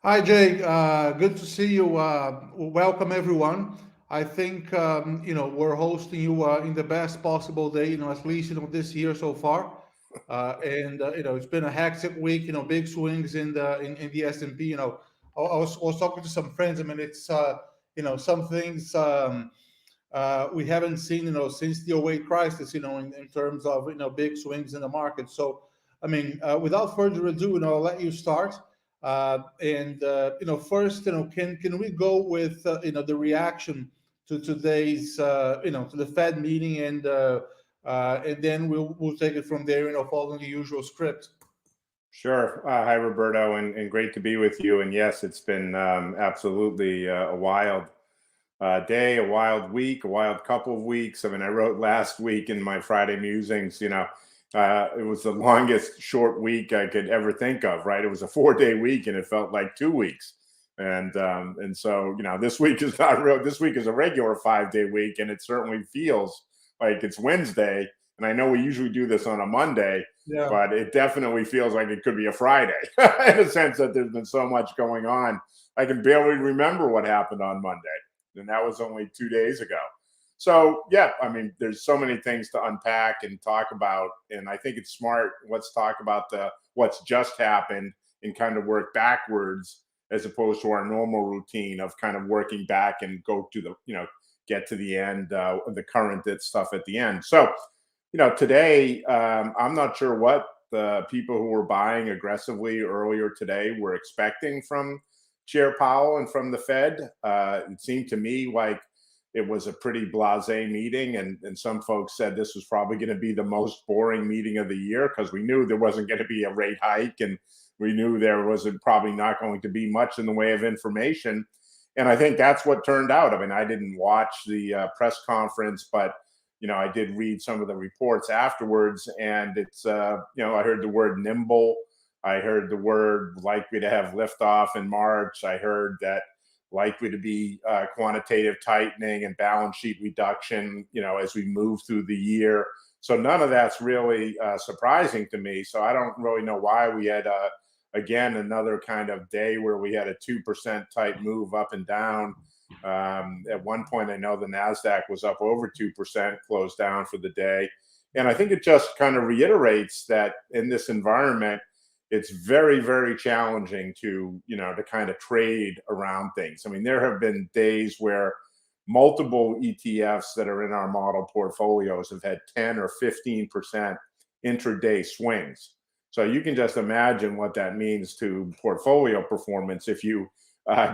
Hi, Jay. Good to see you. Welcome, everyone. I think we're hosting you in the best possible day. At least this year so far. And it's been a hectic week. Big swings in the S&P. I was talking to some friends. I mean, it's some things we haven't seen since the '08 crisis. In terms of big swings in the market. So, I mean, without further ado, I'll let you start. And first, can we go with the reaction to today's to the Fed meeting, and then we'll take it from there, following the usual script. Sure. Hi, Roberto, and great to be with you. And yes, it's been absolutely a wild day, a wild week, a wild couple of weeks. I mean, I wrote last week in my Friday musings, it was the longest short week I could ever think of, right? It was a 4-day week and it felt like 2 weeks. And so, this week is not real. This week is a regular 5-day week, and it certainly feels like it's Wednesday. And I know we usually do this on a Monday, Yeah. but it definitely feels like it could be a Friday in a sense that there's been so much going on. I can barely remember what happened on Monday, and that was only 2 days ago. So, yeah, I mean, there's so many things to unpack and talk about, and I think it's smart. Let's talk about what's just happened and kind of work backwards as opposed to our normal routine of kind of working back and go to get to the end, the current stuff at the end. So, today, I'm not sure what the people who were buying aggressively earlier today were expecting from Chair Powell and from the Fed. It seemed to me like it was a pretty blasé meeting, and some folks said this was probably going to be the most boring meeting of the year because we knew there wasn't going to be a rate hike, and we knew there wasn't probably not going to be much in the way of information. And I think that's what turned out. I mean, I didn't watch the press conference, but I did read some of the reports afterwards, and it's I heard the word nimble. I heard the word likely to have liftoff in March. I heard that likely to be quantitative tightening and balance sheet reduction, as we move through the year. So none of that's really surprising to me. So I don't really know why we had, again, another kind of day where we had a 2% type move up and down. At one point, I know the NASDAQ was up over 2%, closed down for the day. And I think it just kind of reiterates that in this environment, it's very, very challenging to kind of trade around things. I mean, there have been days where multiple ETFs that are in our model portfolios have had 10 or 15% intraday swings. So you can just imagine what that means to portfolio performance if you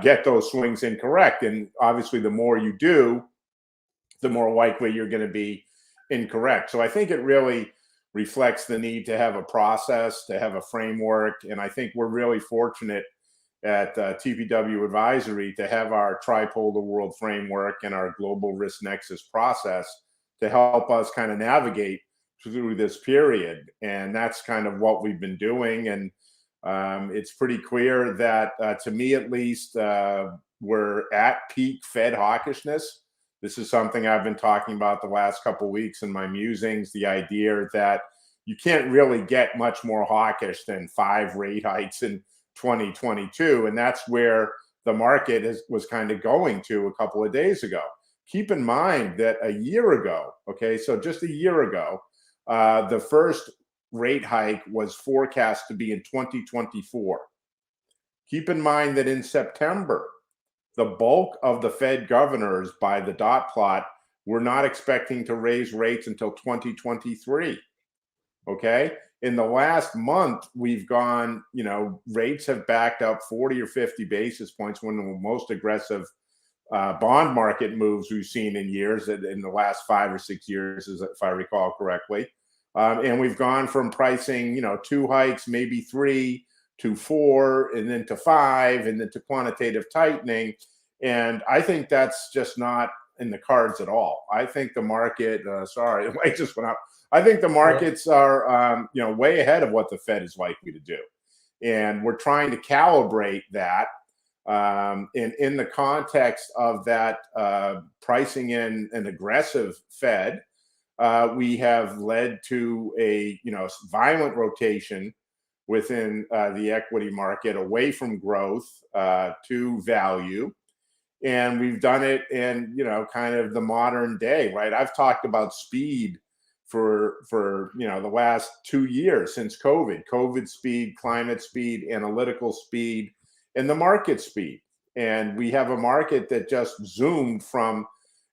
get those swings incorrect. And obviously, the more you do, the more likely you're going to be incorrect. So I think it really reflects the need to have a process, to have a framework. And I think we're really fortunate at TPW Advisory to have our tripolar world framework and our global risk nexus process to help us kind of navigate through this period. And that's kind of what we've been doing. And it's pretty clear that, to me at least, we're at peak Fed hawkishness. This is something I've been talking about the last couple of weeks in my musings, the idea that you can't really get much more hawkish than 5 rate hikes in 2022. And that's where the market was kind of going to a couple of days ago. Keep in mind that a year ago, okay, so just a year ago, the first rate hike was forecast to be in 2024. Keep in mind that in September, the bulk of the Fed governors by the dot plot were not expecting to raise rates until 2023. Okay. In the last month, we've gone, rates have backed up 40 or 50 basis points, one of the most aggressive bond market moves we've seen in years, in the last 5 or 6 years, if I recall correctly. And we've gone from pricing, 2 hikes, maybe 3, to 4, and then to 5, and then to quantitative tightening. And I think that's just not in the cards at all. I think the market, sorry, the light just went up. I think the markets are, way ahead of what the Fed is likely to do. And we're trying to calibrate that. And in the context of that pricing in an aggressive Fed, we have led to a violent rotation within the equity market, away from growth to value. And we've done it in, kind of the modern day, right? I've talked about speed for the last 2 years since COVID speed, climate speed, analytical speed, and the market speed. And we have a market that just zoomed from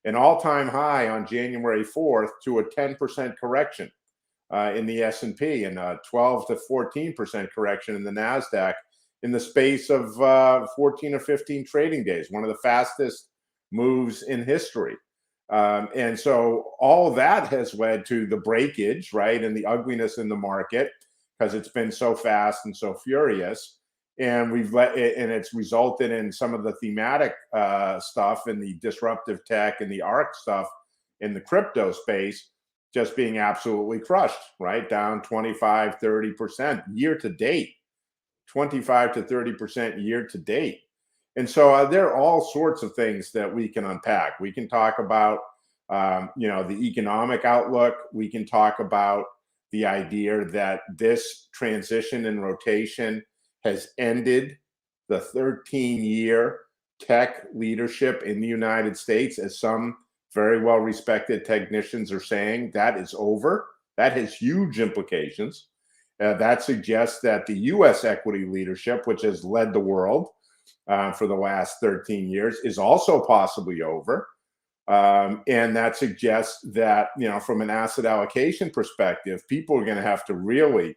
an all-time high on January 4th to a 10% correction in the S&P and a 12 to 14% correction in the NASDAQ in the space of 14 or 15 trading days, one of the fastest moves in history. And so all that has led to the breakage, right, and the ugliness in the market because it's been so fast and so furious. And it's resulted in some of the thematic stuff and the disruptive tech and the ARC stuff in the crypto space just being absolutely crushed, right? Down 25, 30% year to date, 25 to 30% year to date. And so there are all sorts of things that we can unpack. We can talk about, the economic outlook. We can talk about the idea that this transition and rotation has ended the 13-year tech leadership in the United States, as some very well-respected technicians are saying. That is over. That has huge implications. That suggests that the U.S. equity leadership, which has led the world for the last 13 years, is also possibly over. And that suggests that, from an asset allocation perspective, people are going to have to really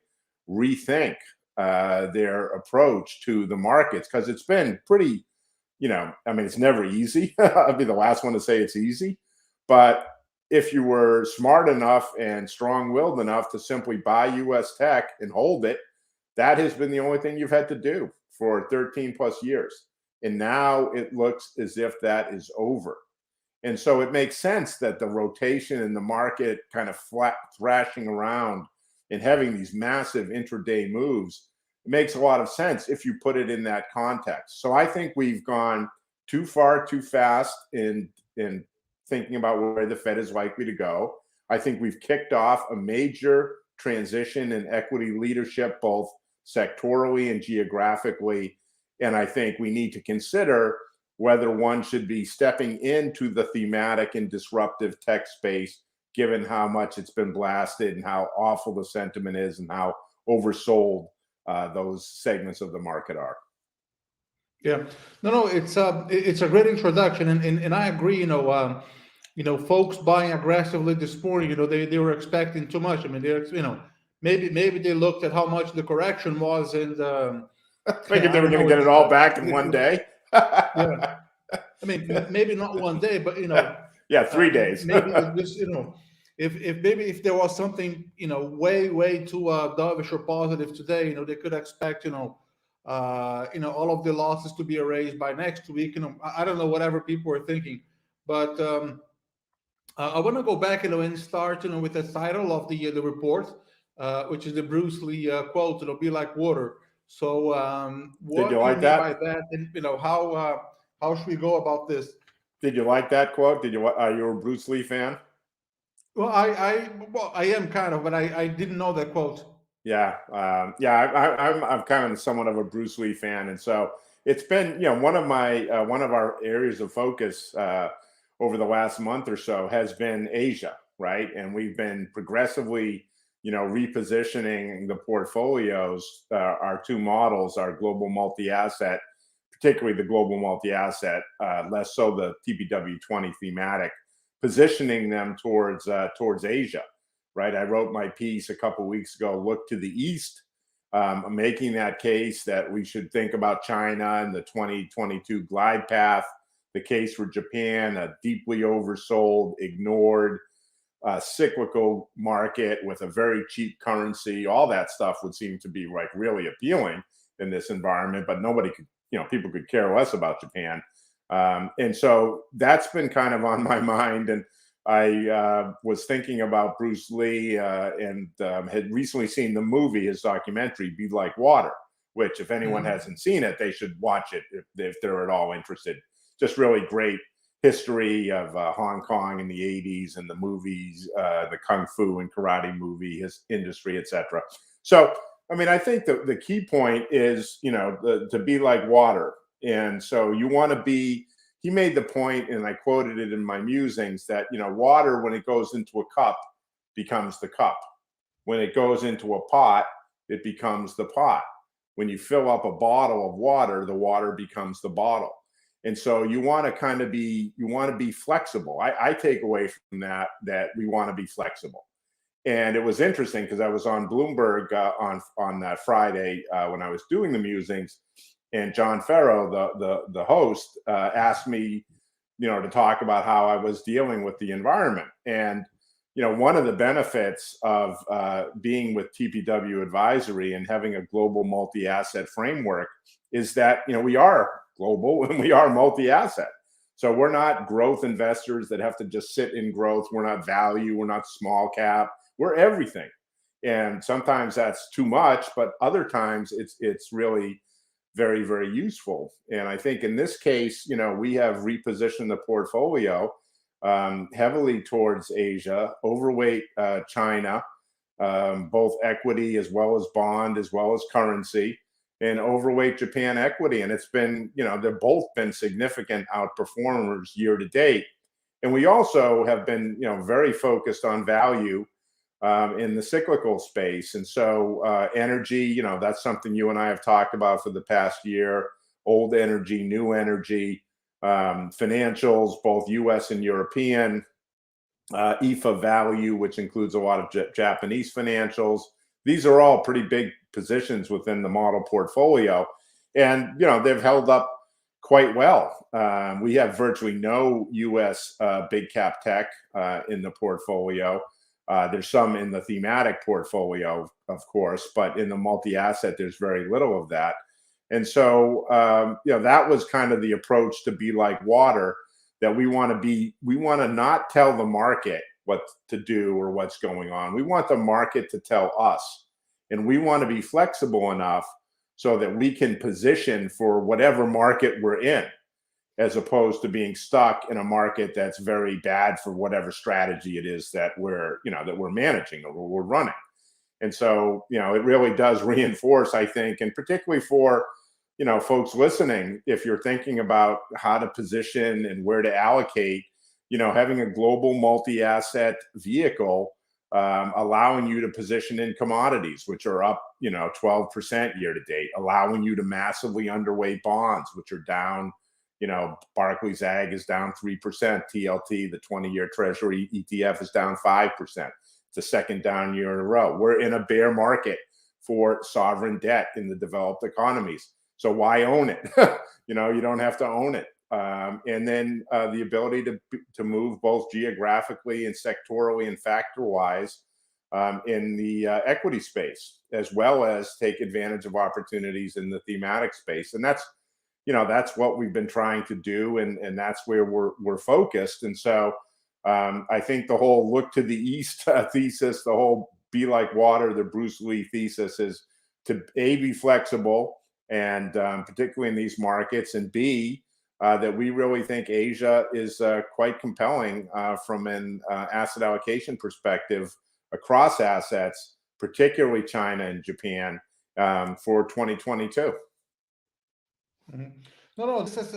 rethink their approach to the markets, because it's been pretty, it's never easy. I'd be the last one to say it's easy. But if you were smart enough and strong-willed enough to simply buy U.S. tech and hold it, that has been the only thing you've had to do for 13 plus years. And now it looks as if that is over. And so it makes sense that the rotation in the market kind of flat thrashing around and having these massive intraday moves, it makes a lot of sense if you put it in that context. So I think we've gone too far, too fast in thinking about where the Fed is likely to go. I think we've kicked off a major transition in equity leadership, both sectorally and geographically. And I think we need to consider whether one should be stepping into the thematic and disruptive tech space, given how much it's been blasted and how awful the sentiment is and how oversold those segments of the market are. Yeah, no, it's a great introduction, and I agree. Folks buying aggressively this morning, they were expecting too much. I mean, maybe they looked at how much the correction was, and thinking they were going to get it all back in one day. Yeah, I mean, maybe not one day, but yeah, 3 days. Maybe just if there was something way too dovish or positive today, they could expect all of the losses to be erased by next week. I don't know, whatever people are thinking, but I want to go back and start with the title of the report, which is the Bruce Lee quote. It'll be like water. So what did you do like mean that? by that, and how should we go about this? Did you like that quote? Are you a Bruce Lee fan? Well, I am kind of, but I didn't know that quote. Yeah, I'm kind of somewhat of a Bruce Lee fan, and so it's been one of our areas of focus over the last month or so has been Asia, right? And we've been progressively repositioning the portfolios, our two models, our global multi-asset, particularly the global multi-asset, less so the TPW20 thematic, positioning them towards Asia. Right, I wrote my piece a couple of weeks ago. Look to the east, making that case that we should think about China and the 2022 glide path. The case for Japan, a deeply oversold, ignored, cyclical market with a very cheap currency. All that stuff would seem to be like really appealing in this environment, but nobody could, people could care less about Japan. And so that's been kind of on my mind. And I was thinking about Bruce Lee and had recently seen the movie, his documentary, Be Like Water, which if anyone hasn't seen it, they should watch it if they're at all interested. Just really great history of Hong Kong in the 80s and the movies, the Kung Fu and karate movie, his industry, etc. So I mean, I think the key point is, to be like water. And so you want to be, he made the point, and I quoted it in my musings, that, water, when it goes into a cup, becomes the cup. When it goes into a pot, it becomes the pot. When you fill up a bottle of water, the water becomes the bottle. And so you want to kind of be, you want to be flexible. I take away from that we want to be flexible. And it was interesting because I was on Bloomberg on that Friday when I was doing the musings, and John Farrow, the host, asked me, to talk about how I was dealing with the environment. And one of the benefits of being with TPW Advisory and having a global multi-asset framework is that we are global and we are multi-asset. So we're not growth investors that have to just sit in growth. We're not value. We're not small cap. We're everything. And sometimes that's too much, but other times it's really very, very useful. And I think in this case, we have repositioned the portfolio heavily towards Asia, overweight China, both equity as well as bond, as well as currency, and overweight Japan equity. And it's been, they've both been significant outperformers year to date. And we also have been, very focused on value in the cyclical space. And so energy, that's something you and I have talked about for the past year. Old energy, new energy, financials, both US and European, IFA value, which includes a lot of Japanese financials. These are all pretty big positions within the model portfolio. And, they've held up quite well. We have virtually no US big cap tech in the portfolio. There's some in the thematic portfolio, of course, but in the multi-asset, there's very little of that. And so, that was kind of the approach to be like water, that we want to not tell the market what to do or what's going on. We want the market to tell us, and we want to be flexible enough so that we can position for whatever market we're in, as opposed to being stuck in a market that's very bad for whatever strategy it is that we're managing or we're running. And so, it really does reinforce, I think, and particularly for, folks listening, if you're thinking about how to position and where to allocate, having a global multi-asset vehicle, allowing you to position in commodities, which are up, 12% year to date, allowing you to massively underweight bonds, which are down. Barclays Ag is down 3%. TLT, the 20-year Treasury ETF, is down 5%. It's the second down year in a row. We're in a bear market for sovereign debt in the developed economies. So why own it? You don't have to own it. And then the ability to move both geographically and sectorally and factor-wise in the equity space, as well as take advantage of opportunities in the thematic space. And that's what we've been trying to do, and that's where we're focused. And so I think the whole look to the east thesis, the whole be like water, the Bruce Lee thesis, is to be flexible, and particularly in these markets, and B, that we really think Asia is quite compelling from an asset allocation perspective across assets, particularly China and Japan, for 2022. Mm-hmm. No, this is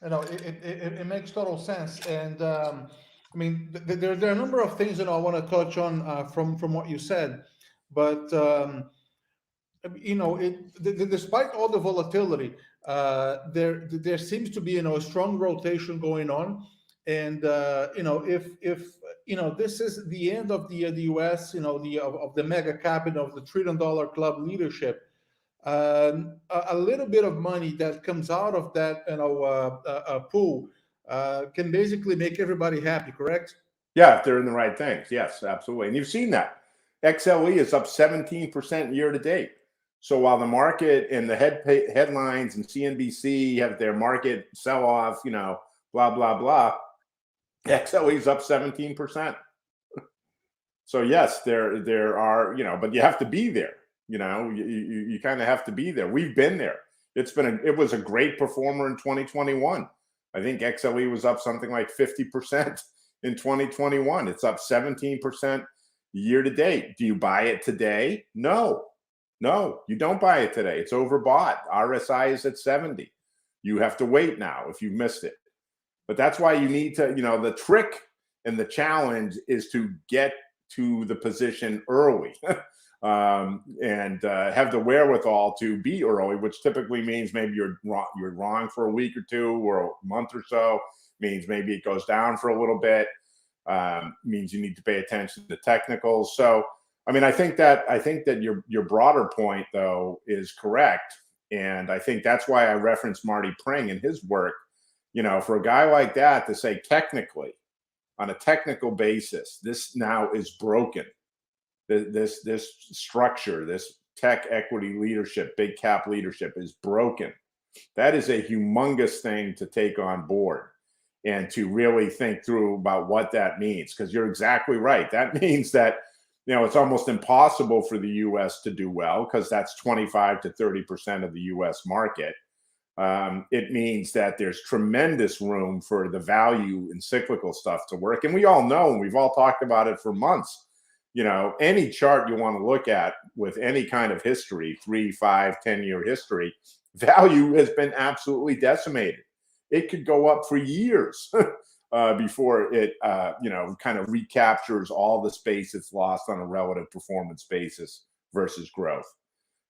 it makes total sense, and I mean there are a number of things that I want to touch on from what you said, but despite all the volatility, there seems to be a strong rotation going on, and if this is the end of the U.S. of the mega cap and of the $1 trillion club leadership. A little bit of money that comes out of that pool can basically make everybody happy, correct? Yeah, if they're in the right things. Yes, absolutely. And you've seen that. XLE is up 17% year to date. So while the market and the headlines and CNBC have their market sell off, blah, blah, blah, XLE is up 17%. So yes, there are, but you have to be there. You kind of have to be there. We've been there. It was a great performer in 2021. I think XLE was up something like 50% in 2021. It's up 17% year to date. Do you buy it today? No. No, you don't buy it today. It's overbought. RSI is at 70. You have to wait now if you missed it. But that's why you need to, the trick and the challenge is to get to the position early and have the wherewithal to be early, which typically means maybe you're wrong for a week or two or a month or so, means maybe it goes down for a little bit, means you need to pay attention to technicals. So, I mean, I think that your broader point, though, is correct. And I think that's why I referenced Marty Pring in his work. For a guy like that to say technically, on a technical basis, this now is broken. This structure, this tech equity leadership, big cap leadership is broken. That is a humongous thing to take on board and to really think through about what that means. Because you're exactly right. That means that it's almost impossible for the U.S. to do well because that's 25 to 30% of the U.S. market. It means that there's tremendous room for the value and cyclical stuff to work. And we all know, and we've all talked about it for months, any chart you want to look at with any kind of history, 3, 5, 10-year history, value has been absolutely decimated. It could go up for years before it, kind of recaptures all the space it's lost on a relative performance basis versus growth.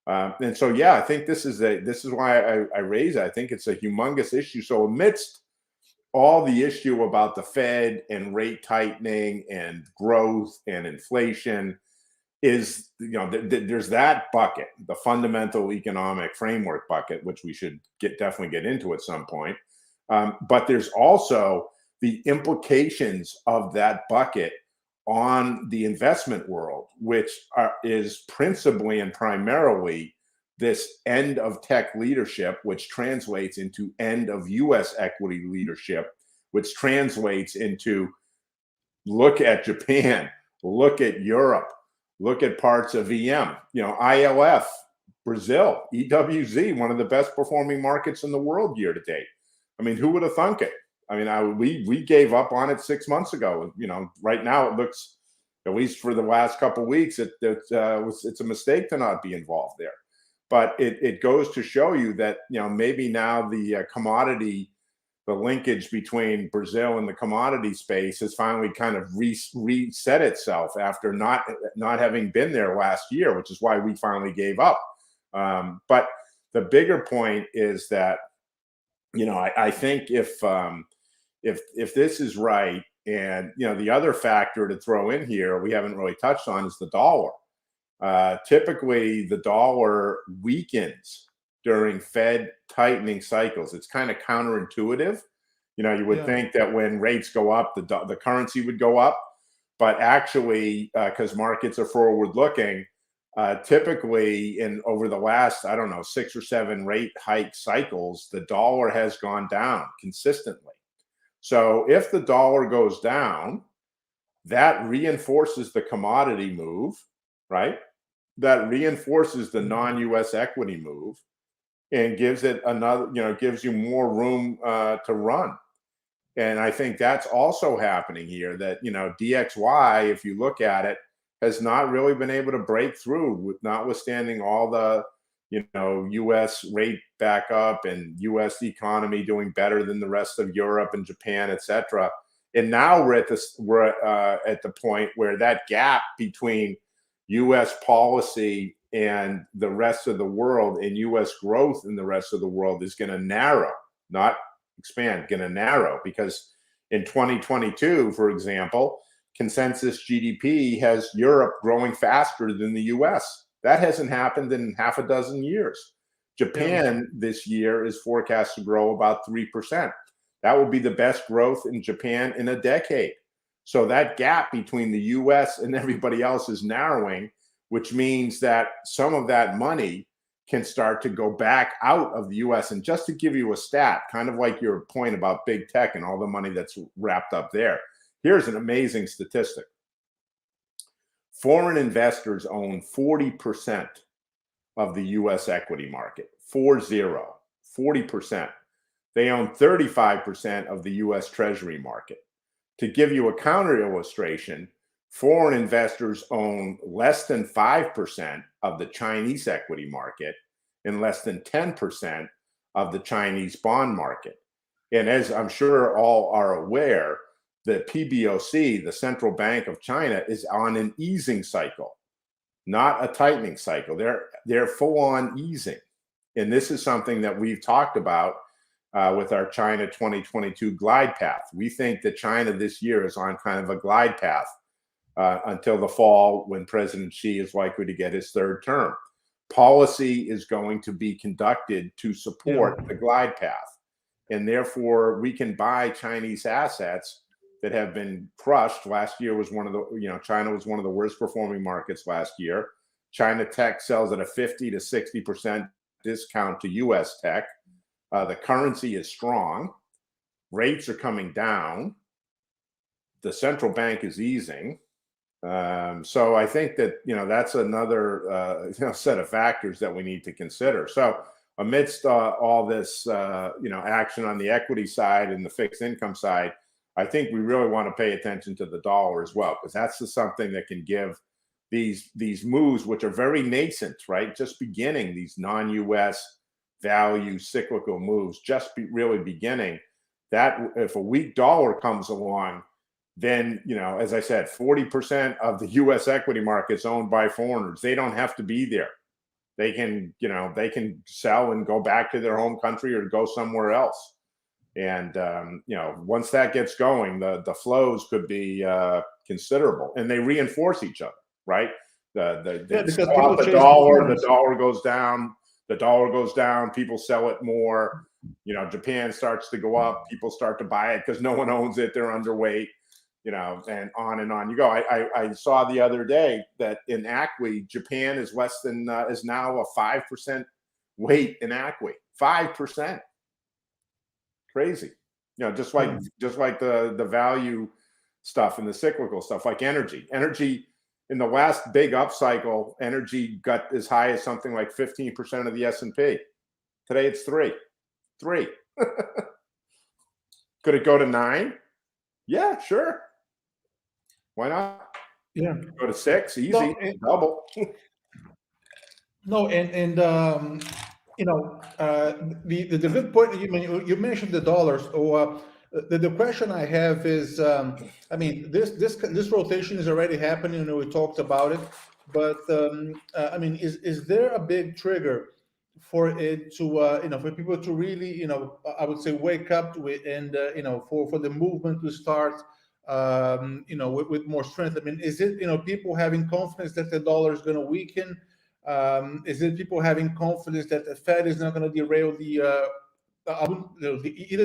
And so, yeah, I think this is why I raise it. I think it's a humongous issue. So amidst all the issue about the Fed and rate tightening and growth and inflation is, there's that bucket, the fundamental economic framework bucket, which we should definitely get into at some point. But there's also the implications of that bucket on the investment world, which is principally and primarily this end of tech leadership, which translates into end of U.S. equity leadership, which translates into look at Japan, look at Europe, look at parts of EM, ILF, Brazil, EWZ, one of the best performing markets in the world year to date. I mean, who would have thunk it? I mean, we gave up on it 6 months ago. Right now it looks, at least for the last couple of weeks, it's a mistake to not be involved there. But it goes to show you that maybe now the commodity, the linkage between Brazil and the commodity space has finally kind of reset itself after not having been there last year, which is why we finally gave up. But the bigger point is that I think if this is right, and the other factor to throw in here we haven't really touched on is the dollar. Typically, the dollar weakens during Fed tightening cycles. It's kind of counterintuitive. You would think that when rates go up, the currency would go up, but actually, because markets are forward-looking, typically over the last, 6 or 7 rate hike cycles, the dollar has gone down consistently. So if the dollar goes down, that reinforces the commodity move, right? That reinforces the non-US equity move and gives it gives you more room to run. And I think that's also happening here, that, DXY, if you look at it, has not really been able to break through, notwithstanding all the, U.S. rate back up and U.S. economy doing better than the rest of Europe and Japan, et cetera. And now we're at the point where that gap between U.S. policy and the rest of the world and U.S. growth in the rest of the world is going to narrow, not expand, going to narrow, because in 2022, for example, consensus GDP has Europe growing faster than the US. That hasn't happened in half a dozen years. Japan this year is forecast to grow about 3%. That would be the best growth in Japan in a decade. So that gap between the US and everybody else is narrowing, which means that some of that money can start to go back out of the US. And just to give you a stat, kind of like your point about big tech and all the money that's wrapped up there, here's an amazing statistic. Foreign investors own 40% of the US equity market, 40%. They own 35% of the US Treasury market. To give you a counter illustration, Foreign investors own less than 5% of the Chinese equity market and less than 10% of the Chinese bond market. And as I'm sure all are aware, the PBOC, the Central Bank of China, is on an easing cycle, not a tightening cycle. They're full on easing. And this is something that we've talked about with our China 2022 glide path. We think that China this year is on kind of a glide path until the fall, when President Xi is likely to get his third term. Policy is going to be conducted to support the glide path. And therefore, we can buy Chinese assets that have been crushed. Last year was one of the, China was one of the worst performing markets last year. China tech sells at a 50 to 60% discount to US tech. The currency is strong. Rates are coming down. The central bank is easing. So I think that, that's another, set of factors that we need to consider. So amidst all this, action on the equity side and the fixed income side, I think we really want to pay attention to the dollar as well, because that's something that can give these moves, which are very nascent, right? Just beginning, these non-US value cyclical moves, really beginning. That if a weak dollar comes along, then, as I said, 40% of the US equity market is owned by foreigners. They don't have to be there. They can, they can sell and go back to their home country or go somewhere else. And, once that gets going, the flows could be considerable, and they reinforce each other, right? The dollar goes down, people sell it more. Japan starts to go up, people start to buy it because no one owns it, they're underweight. And on you go. I saw the other day that in ACWI, Japan is is now a 5% weight in ACWI. 5%. Crazy. Just like the value stuff and the cyclical stuff, like energy. Energy in the last big upcycle, energy got as high as something like 15% of the S&P. Today it's 3. Could it go to 9? Yeah, sure. Why not? Yeah. Go to 6, easy, double. No, the good point you mentioned the dollars. Or the question I have is, this rotation is already happening. We talked about it, but is there a big trigger for it to, for people to really, I would say, wake up to it, and for the movement to start, with more strength? Is it, people having confidence that the dollar is going to weaken? Is it people having confidence that the Fed is not going to derail either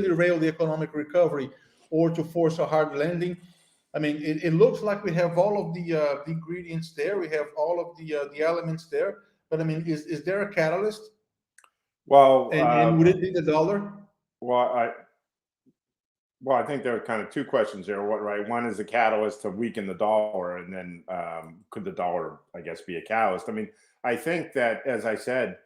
derail the economic recovery or to force a hard landing? It looks like we have all of the ingredients there. We have all of the elements there. But is there a catalyst? Well, and would it be the dollar? Well, I think there are kind of two questions there. Right? One is the catalyst to weaken the dollar, and then could the dollar, I guess, be a catalyst? I think that, as I said,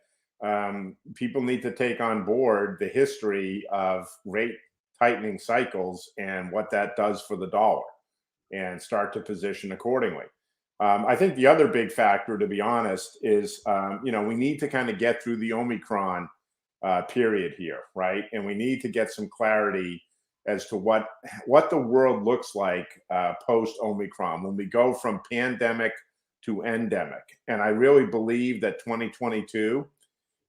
people need to take on board the history of rate tightening cycles and what that does for the dollar, and start to position accordingly. I think the other big factor, to be honest, is we need to kind of get through the Omicron period here, right? And we need to get some clarity as to what the world looks like post Omicron, when we go from pandemic to endemic. And I really believe that 2022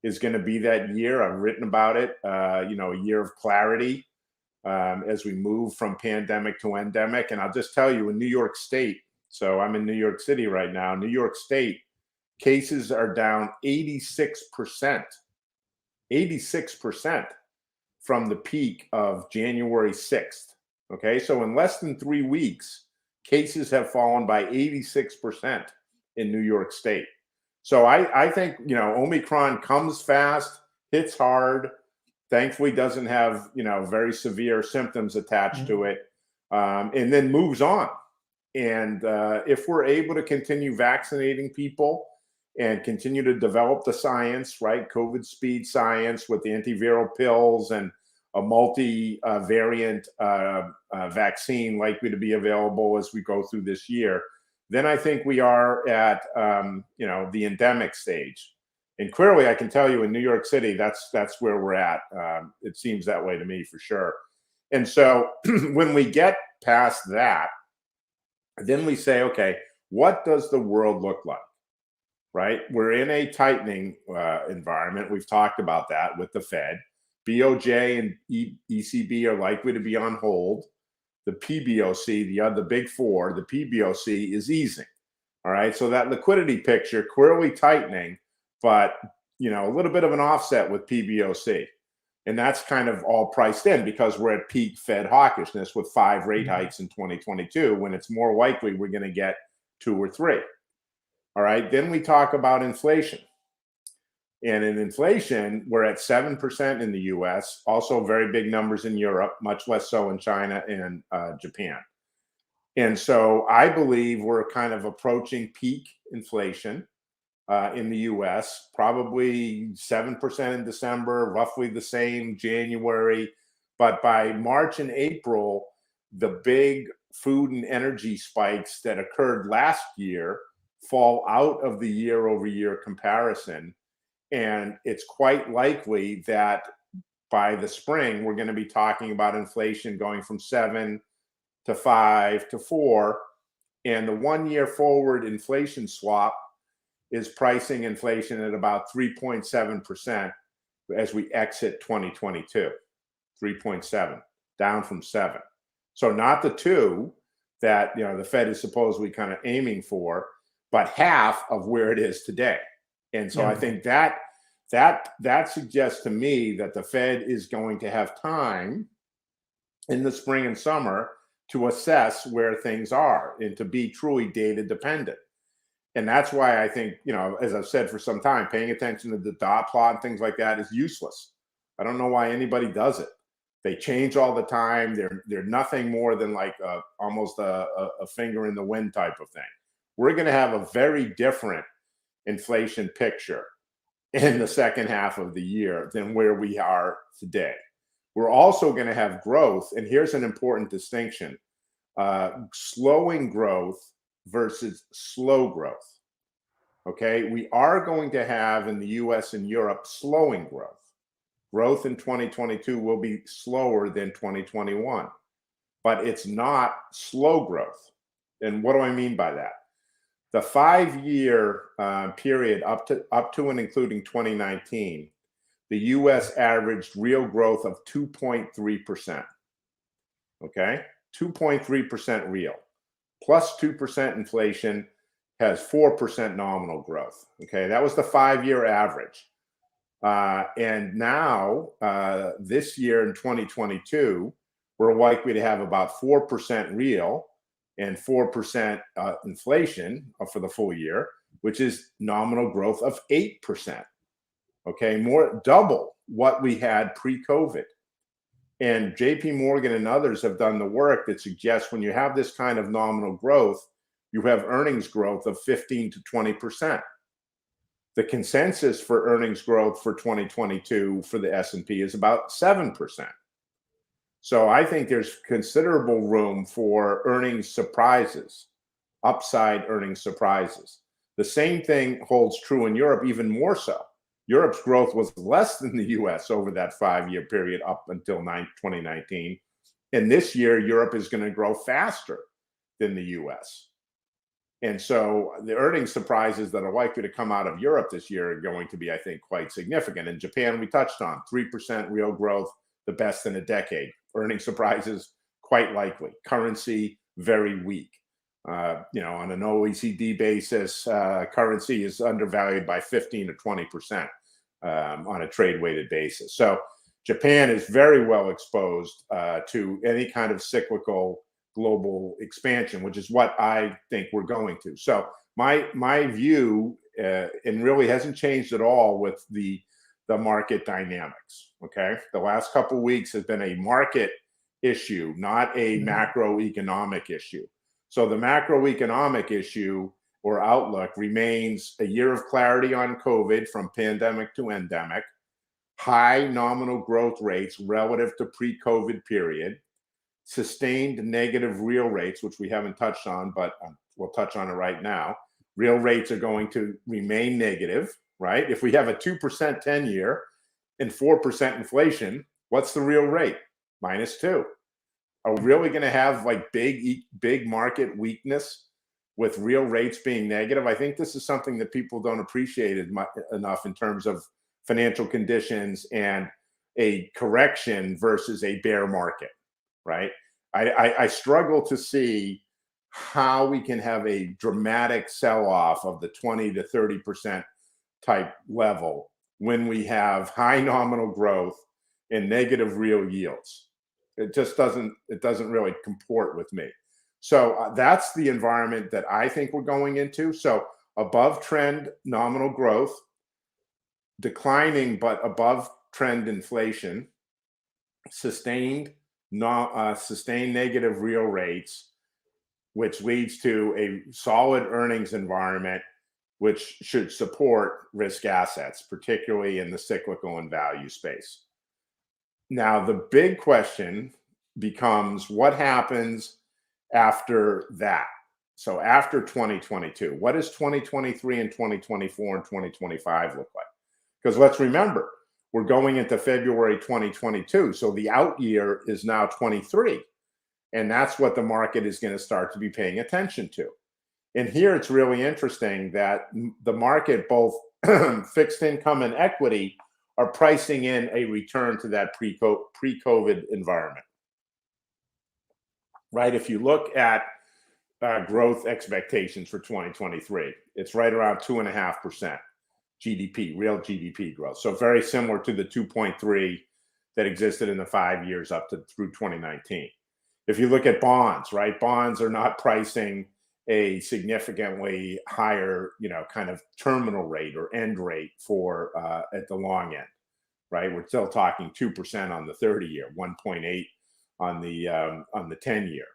is going to be that year. I've written about it, a year of clarity as we move from pandemic to endemic. And I'll just tell you, in New York State, so I'm in New York City right now, New York State cases are down 86%, 86% from the peak of January 6th. Okay, so in less than 3 weeks, cases have fallen by 86% in New York State. So I think, Omicron comes fast, hits hard, thankfully doesn't have, very severe symptoms attached to it, and then moves on. And if we're able to continue vaccinating people and continue to develop the science, right, COVID speed science with the antiviral pills and a multi-variant vaccine likely to be available as we go through this year, then I think we are at the endemic stage. And clearly, I can tell you in New York City, that's where we're at. It seems that way to me for sure. And so when we get past that, then we say, okay, what does the world look like? Right? We're in a tightening environment. We've talked about that with the Fed. BOJ and ECB are likely to be on hold. The PBOC, the big four, the PBOC is easing. All right. So that liquidity picture clearly tightening, but a little bit of an offset with PBOC. And that's kind of all priced in because we're at peak Fed hawkishness with 5 rate hikes in 2022, when it's more likely we're going to get 2 or 3. All right. Then we talk about inflation. And in inflation, we're at 7% in the US, also very big numbers in Europe, much less so in China and Japan. And so I believe we're kind of approaching peak inflation in the US, probably 7% in December, roughly the same January. But by March and April, the big food and energy spikes that occurred last year fall out of the year-over-year comparison. And it's quite likely that by the spring, we're going to be talking about inflation going from 7 to 5 to 4. And the 1-year forward inflation swap is pricing inflation at about 3.7% as we exit 2022. 3.7, down from 7. So not the 2 that the Fed is supposedly kind of aiming for, but half of where it is today. And so I think that suggests to me that the Fed is going to have time in the spring and summer to assess where things are and to be truly data dependent. And that's why I think, as I've said for some time, paying attention to the dot plot and things like that is useless. I don't know why anybody does it. They change all the time. They're nothing more than like almost a finger in the wind type of thing. We're going to have a very different inflation picture in the second half of the year than where we are today. We're also going to have growth, and here's an important distinction: slowing growth versus slow growth. Okay, we are going to have in the US and Europe slowing growth. Growth in 2022 will be slower than 2021, but it's not slow growth. And what do I mean by that? The 5-year period up to and including 2019, the US averaged real growth of 2.3%. Okay, 2.3% real, plus 2% inflation has 4% nominal growth. Okay, that was the 5-year average. And now, this year in 2022, we're likely to have about 4% real and 4% inflation for the full year, which is nominal growth of 8%. Okay, more double what we had pre-COVID. And JP Morgan and others have done the work that suggests when you have this kind of nominal growth, you have earnings growth of 15 to 20%. The consensus for earnings growth for 2022 for the S&P is about 7%. So I think there's considerable room for earnings surprises, upside earnings surprises. The same thing holds true in Europe, even more so. Europe's growth was less than the US over that 5-year period up until 2019. And this year, Europe is going to grow faster than the US. And so the earnings surprises that are likely to come out of Europe this year are going to be, I think, quite significant. In Japan, we touched on 3% real growth, the best in a decade. Earnings surprises, quite likely. Currency, very weak. On an OECD basis, currency is undervalued by 15 to 20% on a trade-weighted basis. So Japan is very well exposed to any kind of cyclical global expansion, which is what I think we're going to. So my view, and really hasn't changed at all with the market dynamics. Okay, the last couple of weeks has been a market issue, not a macroeconomic issue. So the macroeconomic issue or outlook remains a year of clarity on COVID from pandemic to endemic, high nominal growth rates relative to pre-COVID period, sustained negative real rates, which we haven't touched on, but we'll touch on it right now. Real rates are going to remain negative, right? If we have a 2% 10-year and 4% inflation, what's the real rate? -2. Are we really going to have like big market weakness with real rates being negative? I think this is something that people don't appreciate enough in terms of financial conditions and a correction versus a bear market, right? I struggle to see how we can have a dramatic sell-off of the 20 to 30% type level when we have high nominal growth and negative real yields. It doesn't really comport with me. So that's the environment that I think we're going into. So above trend nominal growth, declining but above trend inflation, sustained negative real rates, which leads to a solid earnings environment, which should support risk assets, particularly in the cyclical and value space. Now, the big question becomes what happens after that? So after 2022, what does 2023 and 2024 and 2025 look like? Because let's remember, we're going into February 2022. So the out year is now 23. And that's what the market is going to start to be paying attention to. And here it's really interesting that the market, both fixed income and equity, are pricing in a return to that pre-COVID environment, right? If you look at growth expectations for 2023, it's right around 2.5% GDP, real GDP growth. So very similar to the 2.3 that existed in the 5 years up to through 2019. If you look at bonds, right? Bonds are not pricing a significantly higher, kind of terminal rate or end rate for at the long end, right? We're still talking 2% on the 30-year, 1.8 on the 10-year.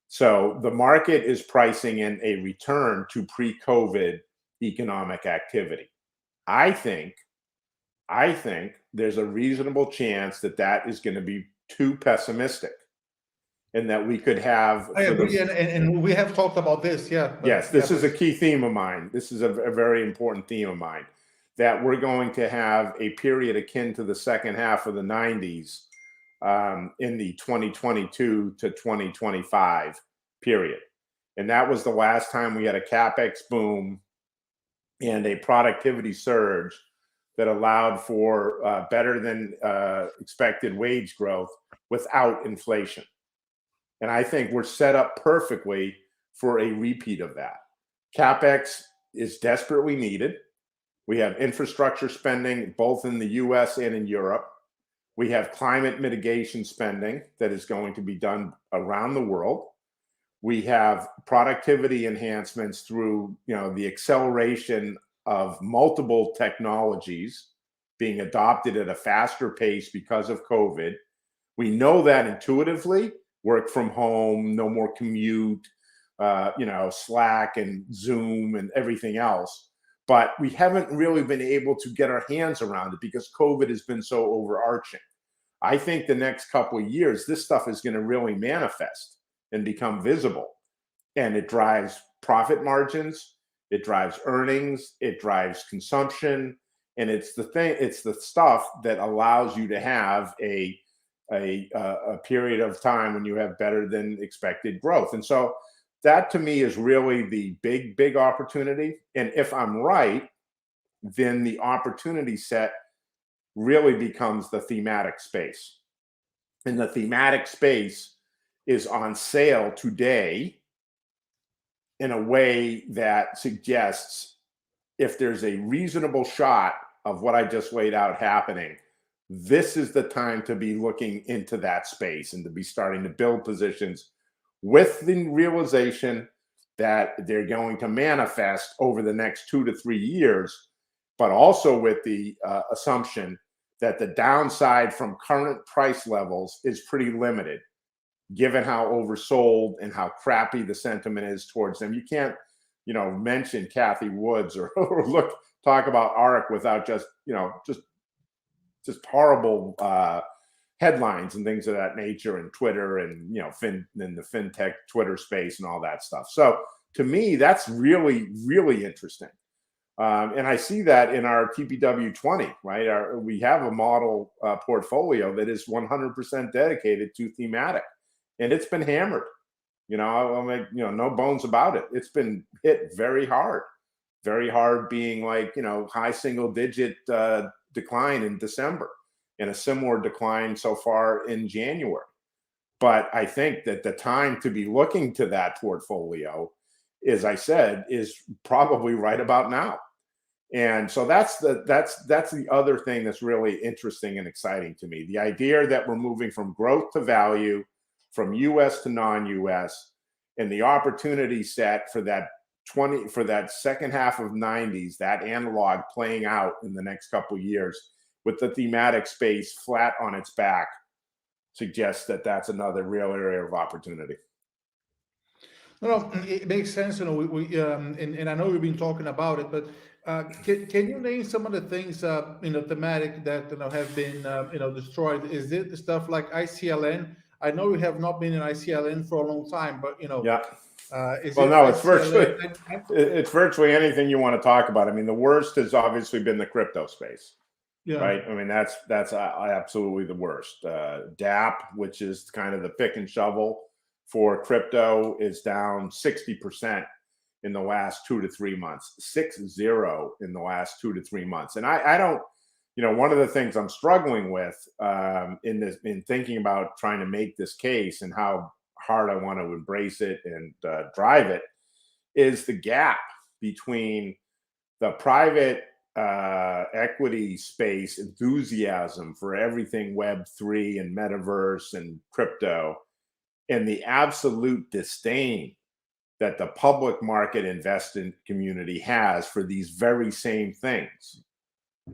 So the market is pricing in a return to pre-COVID economic activity. I think there's a reasonable chance that is going to be too pessimistic, and that we could have. I agree, and we have talked about this, yeah. Yes, this is a key theme of mine. This is a very important theme of mine, that we're going to have a period akin to the second half of the 90s in the 2022 to 2025 period. And that was the last time we had a CapEx boom and a productivity surge that allowed for better than expected wage growth without inflation. And I think we're set up perfectly for a repeat of that. CapEx is desperately needed. We have infrastructure spending both in the US and in Europe. We have climate mitigation spending that is going to be done around the world. We have productivity enhancements through, the acceleration of multiple technologies being adopted at a faster pace because of COVID. We know that intuitively. Work from home, no more commute, Slack and Zoom and everything else. But we haven't really been able to get our hands around it because COVID has been so overarching. I think the next couple of years, this stuff is going to really manifest and become visible. And it drives profit margins, it drives earnings, it drives consumption. And it's the stuff that allows you to have a period of time when you have better than expected growth. And so that to me is really the big opportunity. And if I'm right, then the opportunity set really becomes the thematic space. And the thematic space is on sale today in a way that suggests if there's a reasonable shot of what I just laid out happening, this is the time to be looking into that space and to be starting to build positions with the realization that they're going to manifest over the next 2 to 3 years, but also with the assumption that the downside from current price levels is pretty limited, given how oversold and how crappy the sentiment is towards them. You can't, mention Cathie Woods or talk about ARK without just horrible, headlines and things of that nature, and Twitter, and in the fintech Twitter space and all that stuff. So to me, that's really, really interesting. And I see that in our TPW 20, right? We have a model portfolio that is 100% dedicated to thematic, and it's been hammered. I'll make no bones about it. It's been hit very hard being like high single digit decline in December, and a similar decline so far in January. But I think that the time to be looking to that portfolio, as I said, is probably right about now. And so that's the other thing that's really interesting and exciting to me. The idea that we're moving from growth to value, from US to non-US, and the opportunity set for that second half of 90s, that analog playing out in the next couple of years with the thematic space flat on its back suggests that that's another real area of opportunity. No, it makes sense. And I know we've been talking about it, but can you name some of the things thematic that have been destroyed? Is it the stuff like ICLN? I know we have not been in ICLN for a long time, but Yeah. Is Well, it no, ICLN? it's virtually anything you want to talk about. I mean, the worst has obviously been the crypto space, Yeah. right? I mean, that's absolutely the worst. DApp, which is kind of the pick and shovel for crypto, is down 60% in the last 2 to 3 months. 60 in the last 2 to 3 months. And I don't, one of the things I'm struggling with in thinking about trying to make this case and how hard I want to embrace it and drive it, is the gap between the private equity space enthusiasm for everything Web3 and metaverse and crypto, and the absolute disdain that the public market investment community has for these very same things,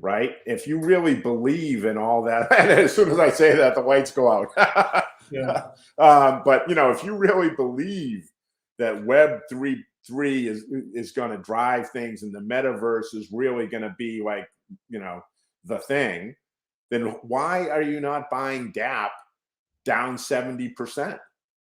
right? If you really believe in all that, and as soon as I say that, the lights go out. Yeah. But if you really believe that Web3 is going to drive things, and the metaverse is really going to be like the thing, then why are you not buying DApp down 70%,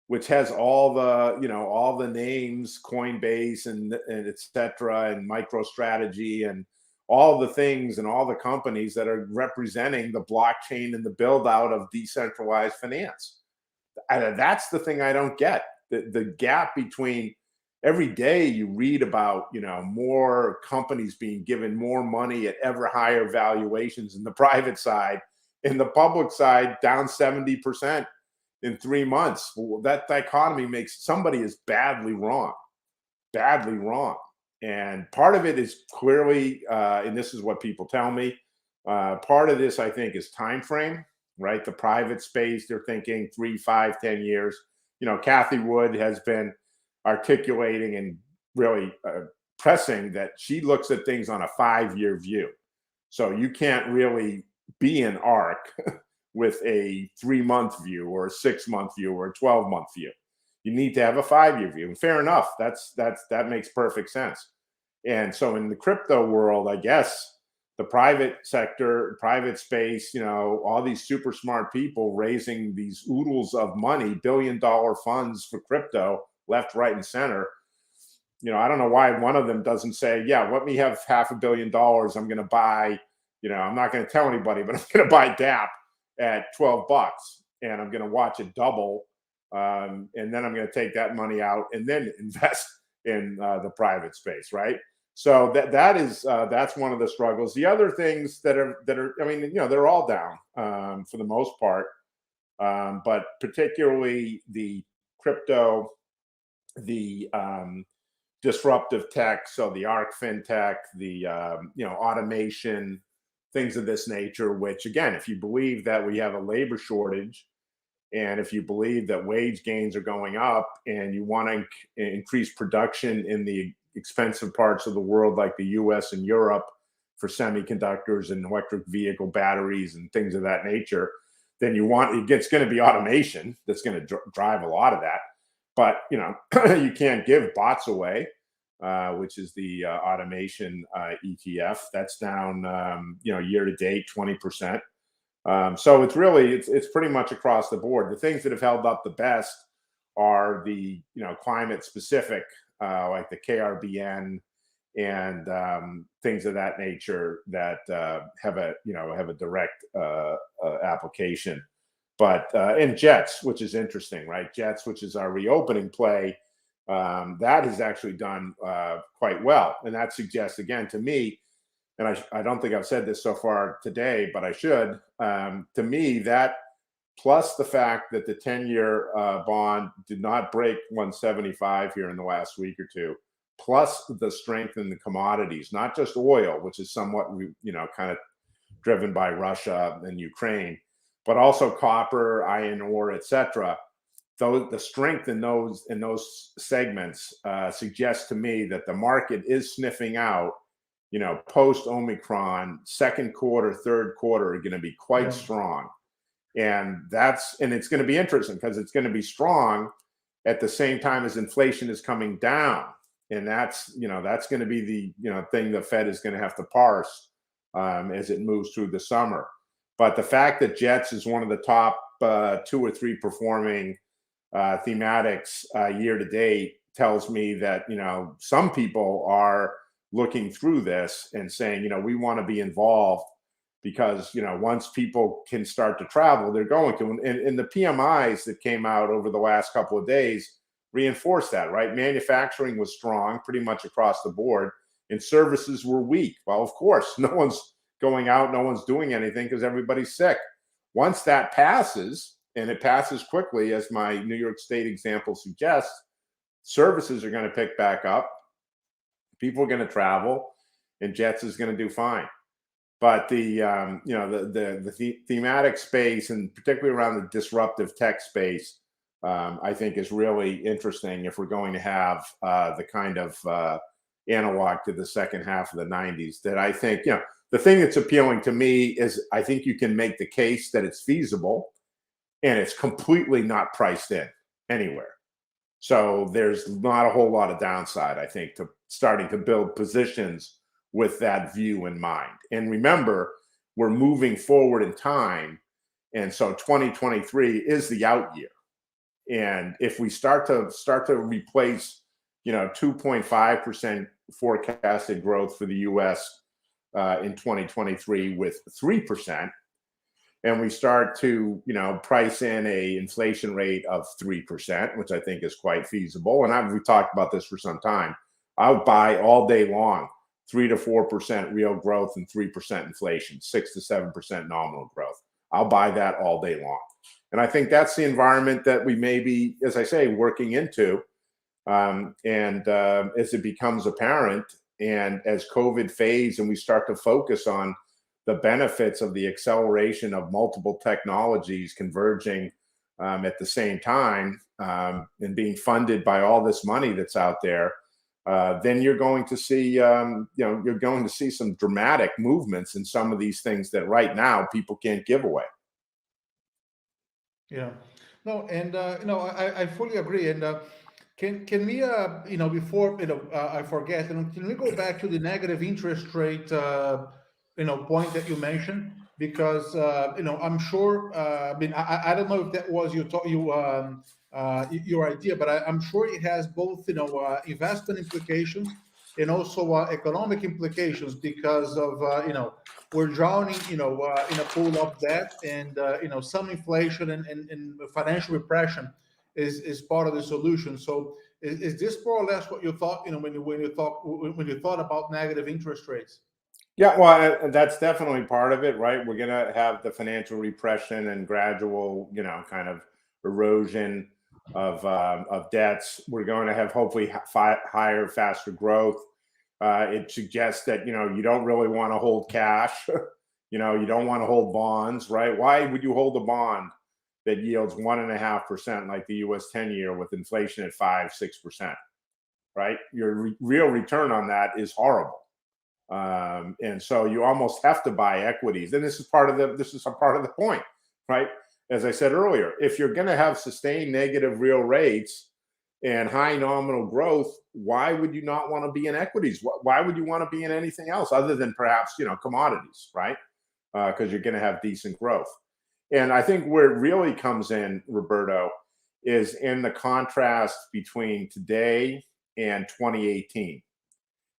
which has all the names, Coinbase and et cetera, and MicroStrategy, and all the things and all the companies that are representing the blockchain and the build out of decentralized finance? And that's the thing I don't get. The gap between, every day you read about more companies being given more money at ever higher valuations in the private side, in the public side down 70% in 3 months. Well, that dichotomy makes somebody is badly wrong. And part of it is clearly, and this is what people tell me, part of this I think is time frame, right? The private space, they're thinking 3, 5, 10 years. Kathy Wood has been articulating and really pressing that she looks at things on a 5-year view. So you can't really be an ARC with a 3-month view or a 6-month view or a 12-month view. You need to have a 5-year view. And fair enough. That makes perfect sense. And so in the crypto world, I guess the private sector, private space, all these super smart people raising these oodles of money, billion-dollar funds for crypto, left, right, and center. I don't know why one of them doesn't say, yeah, let me have $500 million. I'm going to buy, I'm not going to tell anybody, but I'm going to buy DApp at $12 and I'm going to watch it double. And then I'm going to take that money out and then invest in the private space. Right. So that's one of the struggles. The other things that are, I mean, they're all down for the most part. But particularly the crypto, the disruptive tech, so the ARC fintech, the automation, things of this nature, which again, if you believe that we have a labor shortage, and if you believe that wage gains are going up, and you want to increase production in the expensive parts of the world like the US and Europe for semiconductors and electric vehicle batteries and things of that nature, then it's going to be automation that's going to drive a lot of that. But you can't give bots away, which is the automation ETF. That's down year to date 20%. So it's pretty much across the board. The things that have held up the best are the climate specific, like the KRBN and things of that nature that have a direct application. But and Jets, which is interesting, right? Jets, which is our reopening play, that has actually done quite well, and that suggests again to me, and I don't think I've said this so far today, but I should. To me, that plus the fact that the 10-year bond did not break 175 here in the last week or two, plus the strength in the commodities, not just oil, which is somewhat kind of driven by Russia and Ukraine, but also copper, iron ore, etc. Though the strength in those segments suggests to me that the market is sniffing out, post Omicron, second quarter, third quarter are going to be quite strong, and it's going to be interesting because it's going to be strong at the same time as inflation is coming down, and that's going to be the thing the Fed is going to have to parse as it moves through the summer. But the fact that Jets is one of the top 2 or 3 performing thematics year to date tells me that some people are looking through this and saying we want to be involved because once people can start to travel, they're going to. And the PMIs that came out over the last couple of days reinforced that, right? Manufacturing was strong pretty much across the board, and services were weak. Well, of course, no one's going out, no one's doing anything because everybody's sick. Once that passes, and it passes quickly, as my New York State example suggests, services are going to pick back up. People are going to travel, and Jets is going to do fine. But the thematic space, and particularly around the disruptive tech space, I think is really interesting if we're going to have the kind of analog to the second half of the 90s that I think, the thing that's appealing to me is I think you can make the case that it's feasible and it's completely not priced in anywhere. So there's not a whole lot of downside, I think, to starting to build positions with that view in mind. And remember, we're moving forward in time. And so 2023 is the out year. And if we start to replace, 2.5% forecasted growth for the US in 2023 with 3%, and we start to, price in a inflation rate of 3%, which I think is quite feasible. And we've talked about this for some time. I'll buy all day long 3 to 4% real growth and 3% inflation, 6 to 7% nominal growth. I'll buy that all day long. And I think that's the environment that we may be, as I say, working into. And as it becomes apparent, and as COVID fades and we start to focus on the benefits of the acceleration of multiple technologies converging at the same time and being funded by all this money that's out there, then you're going to see, you're going to see some dramatic movements in some of these things that right now people can't give away. Yeah. No, and I fully agree. And can we before I forget, can we go back to the negative interest rate point that you mentioned? Because I'm sure. I don't know if that was your idea, but I'm sure it has both investment implications and also economic implications because of we're drowning in a pool of debt, and some inflation and financial repression is part of the solution. So is this more or less what you thought when you thought about negative interest rates? Yeah, well, that's definitely part of it, right? We're going to have the financial repression and gradual, kind of erosion of debts. We're going to have hopefully higher, faster growth. It suggests that you don't really want to hold cash. You don't want to hold bonds, right? Why would you hold a bond that yields 1.5% like the U.S. 10-year with inflation at 5-6%? Right? Your real return on that is horrible. And so you almost have to buy equities. And this is part of the point, right? As I said earlier, if you're going to have sustained negative real rates and high nominal growth, why would you not want to be in equities? Why would you want to be in anything else other than perhaps, commodities, right? because you're going to have decent growth. And I think where it really comes in, Roberto, is in the contrast between today and 2018.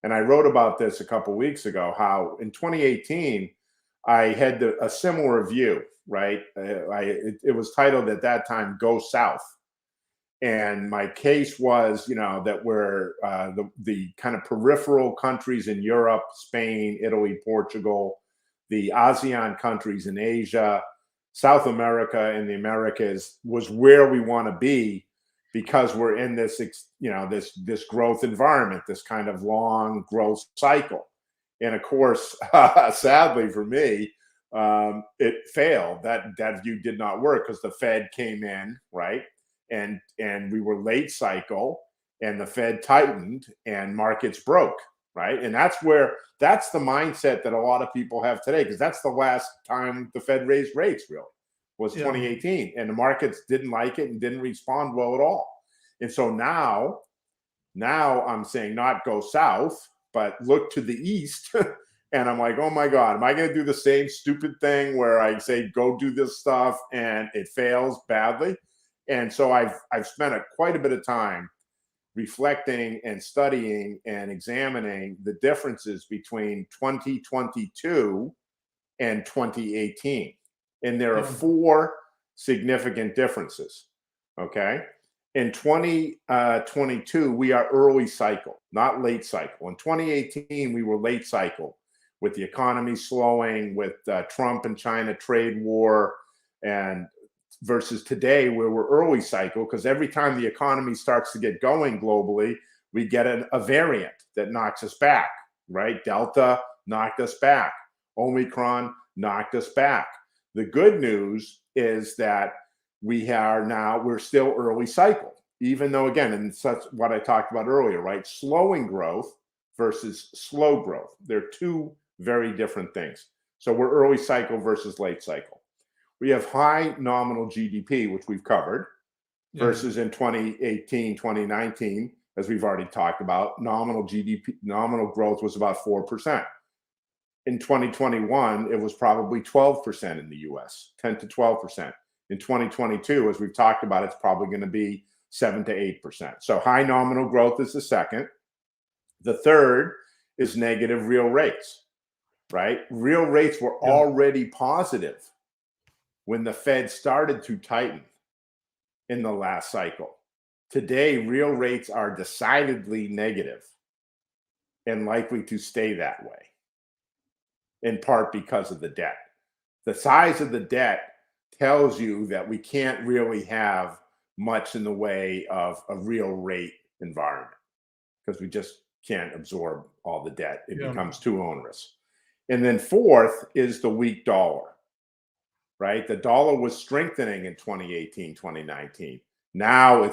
And I wrote about this a couple of weeks ago, how in 2018, I had a similar view, right? It was titled at that time, Go South. And my case was, that we're the kind of peripheral countries in Europe, Spain, Italy, Portugal, the ASEAN countries in Asia, South America and the Americas was where we want to be, because we're in this, this growth environment, this kind of long growth cycle. And of course, sadly for me, it failed. That view did not work because the Fed came in, right? And we were late cycle, and the Fed tightened and markets broke, right? And that's the mindset that a lot of people have today, because that's the last time the Fed raised rates, really, was 2018. And the markets didn't like it and didn't respond well at all. And so now I'm saying not go south, but look to the east. And I'm like, oh my God, am I going to do the same stupid thing where I say, go do this stuff and it fails badly? And so I've spent quite a bit of time reflecting and studying and examining the differences between 2022 and 2018. And there are 4 significant differences, okay? In 2022, we are early cycle, not late cycle. In 2018, we were late cycle with the economy slowing, with Trump and China trade war, and versus today where we're early cycle, because every time the economy starts to get going globally, we get a variant that knocks us back, right? Delta knocked us back. Omicron knocked us back. The good news is that we're still early cycle, even though, again, and such what I talked about earlier, right? Slowing growth versus slow growth. They're 2 very different things. So we're early cycle versus late cycle. We have high nominal GDP, which we've covered, versus in 2018, 2019, as we've already talked about, nominal GDP, nominal growth was about 4%. In 2021, it was probably 12% in the US, 10 to 12%. In 2022, as we've talked about, it's probably going to be 7 to 8%. So high nominal growth is the second. The third is negative real rates, right? Real rates were already positive when the Fed started to tighten in the last cycle. Today, real rates are decidedly negative and likely to stay that way, in part because of the debt. The size of the debt tells you that we can't really have much in the way of a real rate environment, because we just can't absorb all the debt. It becomes too onerous. And then fourth is the weak dollar, right? The dollar was strengthening in 2018, 2019. Now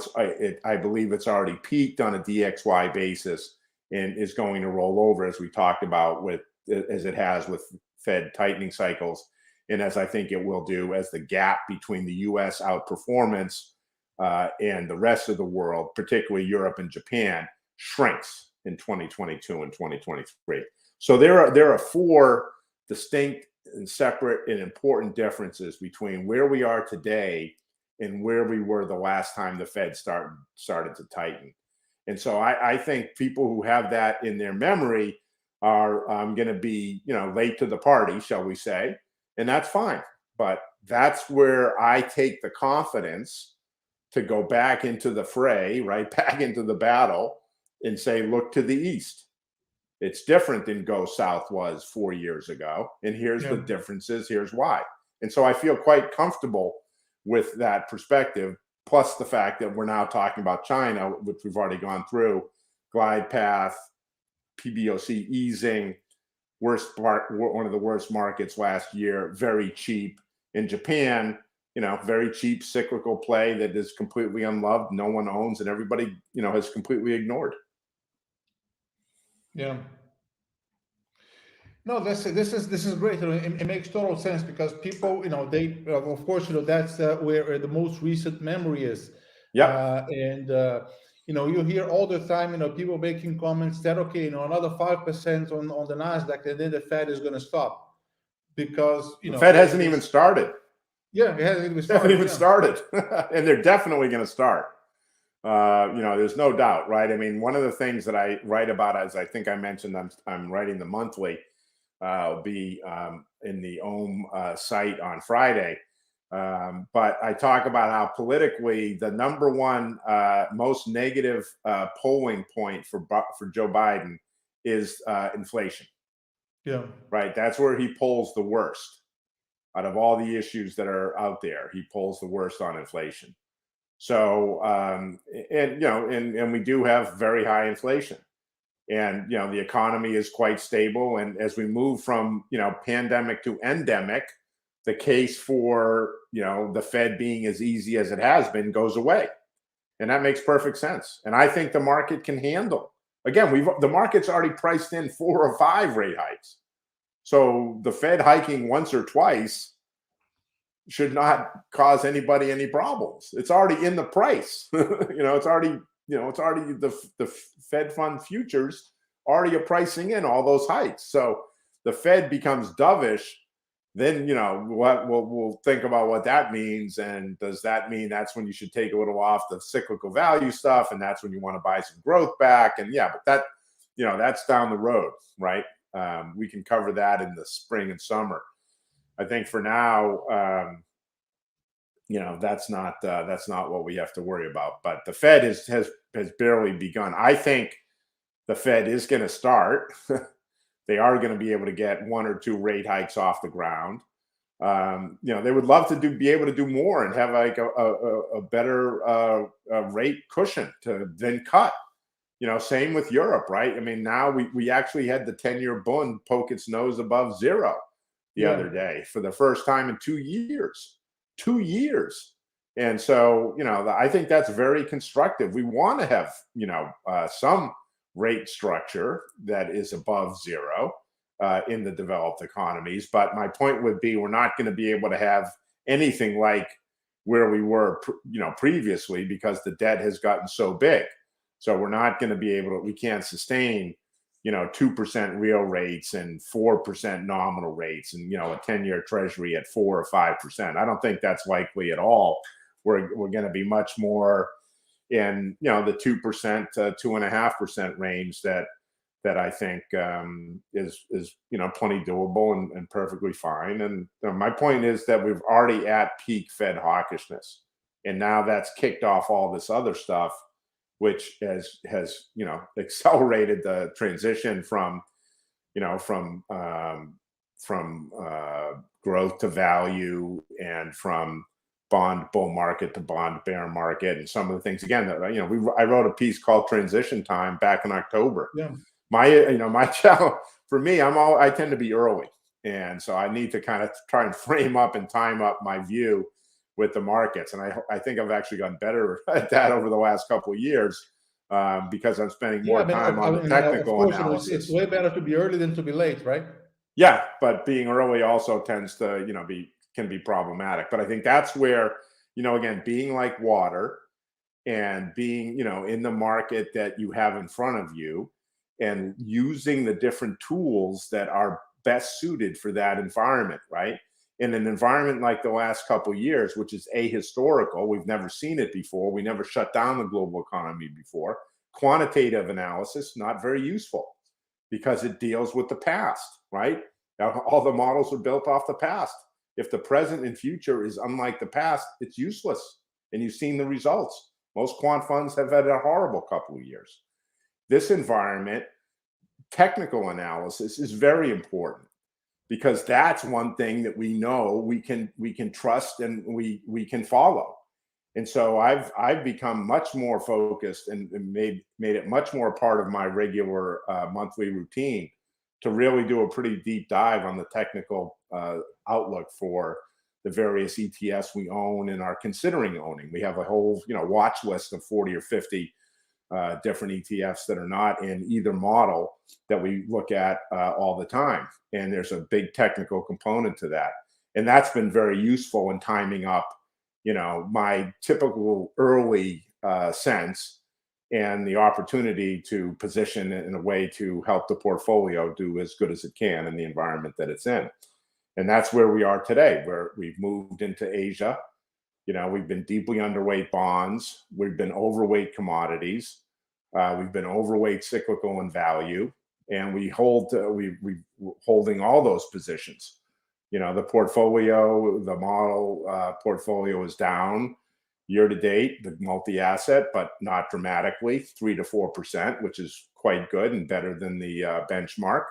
I believe it's already peaked on a DXY basis and is going to roll over, as we talked about, as it has with Fed tightening cycles, and as I think it will do as the gap between the U.S. outperformance and the rest of the world, particularly Europe and Japan, shrinks in 2022 and 2023. So there are 4 distinct and separate and important differences between where we are today and where we were the last time the Fed started to tighten. And so I think people who have that in their memory are going to be, late to the party, shall we say, and that's fine. But that's where I take the confidence to go back into the fray, right, back into the battle, and say, look to the east. It's different than Go South was 4 years ago. And here's the differences. Here's why. And so I feel quite comfortable with that perspective, plus the fact that we're now talking about China, which we've already gone through, glide path, PBOC easing, one of the worst markets last year, very cheap. In Japan, very cheap cyclical play that is completely unloved, no one owns, and everybody, has completely ignored. Yeah. No, this is great. It makes total sense, because people, they of course, that's where the most recent memory is. Yeah. You hear all the time, people making comments that, okay, another 5% on the Nasdaq, and then the Fed is going to stop. because the Fed hasn't even started. Yeah, it hasn't even started. Haven't even started, and they're definitely going to start. There's no doubt, right? I mean, one of the things that I write about, as I think I mentioned, I'm writing the monthly. Will be in the OHM site on Friday. But I talk about how politically the number one most negative polling point for Joe Biden is inflation. Yeah. Right. That's where he polls the worst out of all the issues that are out there. He polls the worst on inflation. So, and we do have very high inflation. And, the economy is quite stable. And as we move from, pandemic to endemic, the case for, the Fed being as easy as it has been goes away. And that makes perfect sense. And I think the market can handle. Again, the market's already priced in 4 or 5 rate hikes. So the Fed hiking once or twice should not cause anybody any problems. It's already in the price. It's already the Fed fund futures already are pricing in all those hikes. So the Fed becomes dovish, then we'll think about what that means. And does that mean that's when you should take a little off the cyclical value stuff, and that's when you want to buy some growth back? And but that's down the road, right? We can cover that in the spring and summer. I think for now, that's not what we have to worry about. But the Fed has barely begun. I think the Fed is going to start. They are going to be able to get 1 or 2 rate hikes off the ground. They would love to be able to do more and have like a better rate cushion to then cut. Same with Europe, right? I mean, now we actually had the 10-year bond poke its nose above 0 the other day for the first time in 2 years. 2 years. And so, I think that's very constructive. We want to have, some rate structure that is above 0 in the developed economies. But my point would be, we're not going to be able to have anything like where we were, previously, because the debt has gotten so big. So we're not going to be able to, we can't sustain, 2% real rates and 4% nominal rates and, a 10-year treasury at 4 or 5%. I don't think that's likely at all. We're going to be much more in, the 2% to 2.5% range that I think is plenty doable and perfectly fine. And my point is that we've already at peak Fed hawkishness, and now that's kicked off all this other stuff, which has accelerated the transition from growth to value, and from bond bull market to bond bear market, and some of the things again that I wrote a piece called Transition Time back in October. Yeah. My challenge for me, I tend to be early, and so I need to kind of try and frame up and time up my view with the markets. And I think I've actually gotten better at that over the last couple of years, because I'm spending more time on the technical analysis. It's way better to be early than to be late, right? Yeah, but being early also tends to, can be problematic. But I think that's where, again, being like water and being, in the market that you have in front of you, and using the different tools that are best suited for that environment, right? In an environment like the last couple of years, which is ahistorical, we've never seen it before. We never shut down the global economy before. Quantitative analysis, not very useful, because it deals with the past, right? Now, all the models are built off the past. If the present and future is unlike the past, it's useless. And you've seen the results. Most quant funds have had a horrible couple of years. This environment, technical analysis is very important, because that's one thing that we know we can trust and we can follow. And so I've become much more focused and made it much more a part of my regular monthly routine to really do a pretty deep dive on the technical outlook for the various ETFs we own and are considering owning. We have a whole watch list of 40 or 50 different ETFs that are not in either model that we look at all the time. And there's a big technical component to that. And that's been very useful in timing up, my typical early sense and the opportunity to position it in a way to help the portfolio do as good as it can in the environment that it's in. And that's where we are today, where we've moved into Asia. We've been deeply underweight bonds. We've been overweight commodities. We've been overweight cyclical and value, and we holding all those positions. The portfolio, the model portfolio is down year to date, the multi-asset, but not dramatically, 3 to 4%, which is quite good and better than the benchmark,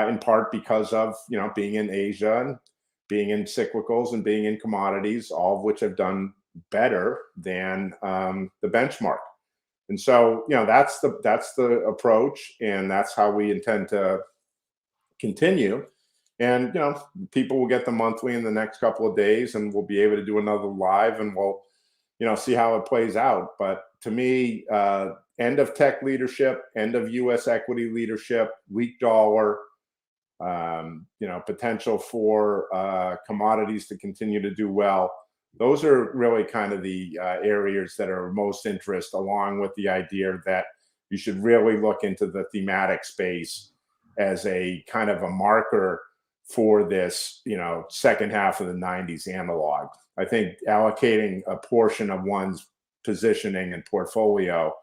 in part because of being in Asia and being in cyclicals and being in commodities, all of which have done better than the benchmark. And so, that's the approach, and that's how we intend to continue. And people will get the monthly in the next couple of days, and we'll be able to do another live, and we'll see how it plays out. But to me, end of tech leadership, end of U.S. equity leadership, weak dollar, potential for commodities to continue to do well. Those are really kind of the areas that are most interest, along with the idea that you should really look into the thematic space as a kind of a marker for this, second half of the 90s analog. I think allocating a portion of one's positioning and portfolio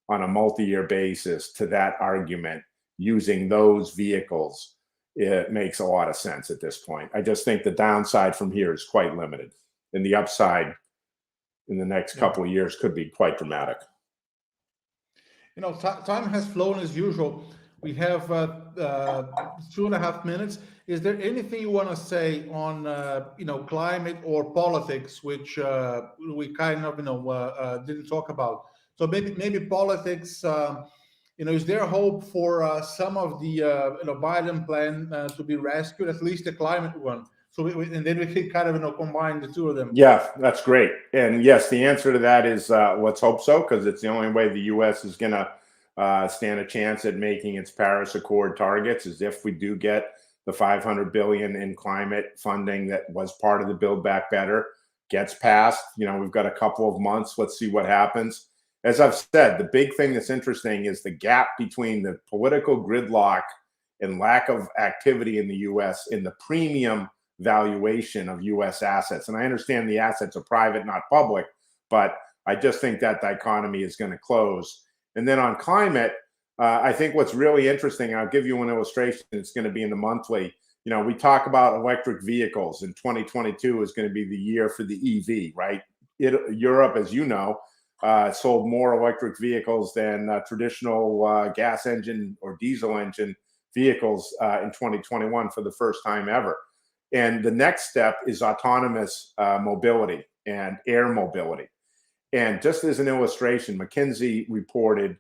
on a multi-year basis to that argument using those vehicles, it makes a lot of sense at this point. I just think the downside from here is quite limited, and the upside in the next couple of years could be quite dramatic. Time has flown as usual. We have 2.5 minutes. Is there anything you want to say on climate or politics, which we kind of didn't talk about? So maybe politics. Is there hope for some of the Biden plan to be rescued, at least the climate one? So and then we can kind of combine the two of them. Yeah, that's great. And yes, the answer to that is let's hope so, because it's the only way the U.S. is going to stand a chance at making its Paris Accord targets, is if we do get the $500 billion in climate funding that was part of the Build Back Better gets passed. We've got a couple of months. Let's see what happens. As I've said, the big thing that's interesting is the gap between the political gridlock and lack of activity in the U.S. in the premium valuation of U.S. assets. And I understand the assets are private, not public, but I just think that dichotomy is going to close. And then on climate, I think what's really interesting, I'll give you an illustration. It's going to be in the monthly. We talk about electric vehicles, and 2022 is going to be the year for the EV, right? Europe, as you know, sold more electric vehicles than traditional gas engine or diesel engine vehicles in 2021 for the first time ever. And the next step is autonomous mobility and air mobility. And just as an illustration, McKinsey reported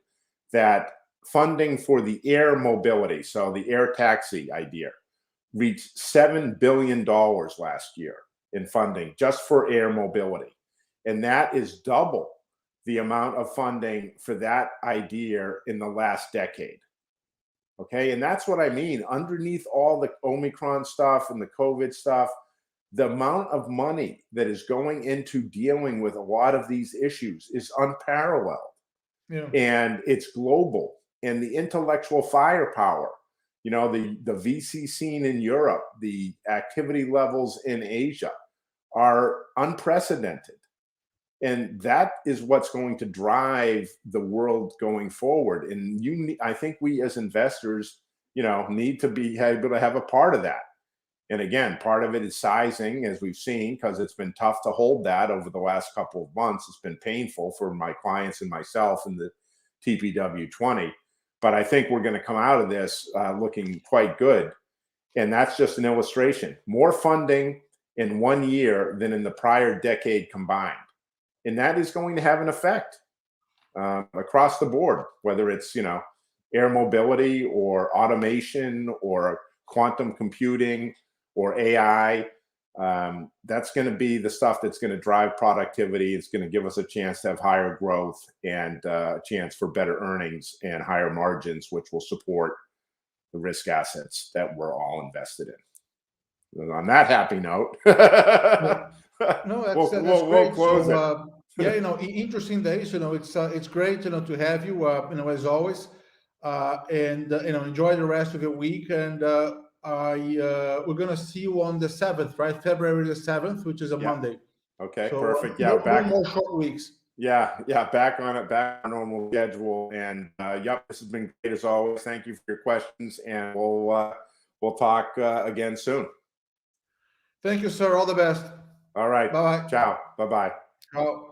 that funding for the air mobility, so the air taxi idea, reached $7 billion last year in funding just for air mobility. And that is double the amount of funding for that idea in the last decade. Okay, and that's what I mean. Underneath all the Omicron stuff and the COVID stuff, the amount of money that is going into dealing with a lot of these issues is unparalleled. Yeah. And it's global. And the intellectual firepower, the VC scene in Europe, the activity levels in Asia are unprecedented. And that is what's going to drive the world going forward. And I think we as investors, need to be able to have a part of that. And again, part of it is sizing, as we've seen, because it's been tough to hold that over the last couple of months. It's been painful for my clients and myself in the TPW 20. But I think we're going to come out of this looking quite good. And that's just an illustration. More funding in 1 year than in the prior decade combined. And that is going to have an effect across the board, whether it's, air mobility or automation or quantum computing or AI. That's going to be the stuff that's going to drive productivity. It's going to give us a chance to have higher growth and a chance for better earnings and higher margins, which will support the risk assets that we're all invested in. And on that happy note, no, that's great. We'll close it. Interesting days. It's great, to have you, as always, and enjoy the rest of your week. And we're gonna see you on the 7th, right? February the 7th, which is a Yeah. Monday. Okay, So perfect. no, Yeah, no back. more short weeks. Yeah, back on it, back on normal schedule. And yep, this has been great as always. Thank you for your questions, and we'll talk again soon. Thank you, sir. All the best. All right. Bye bye. Ciao. Bye bye. Ciao.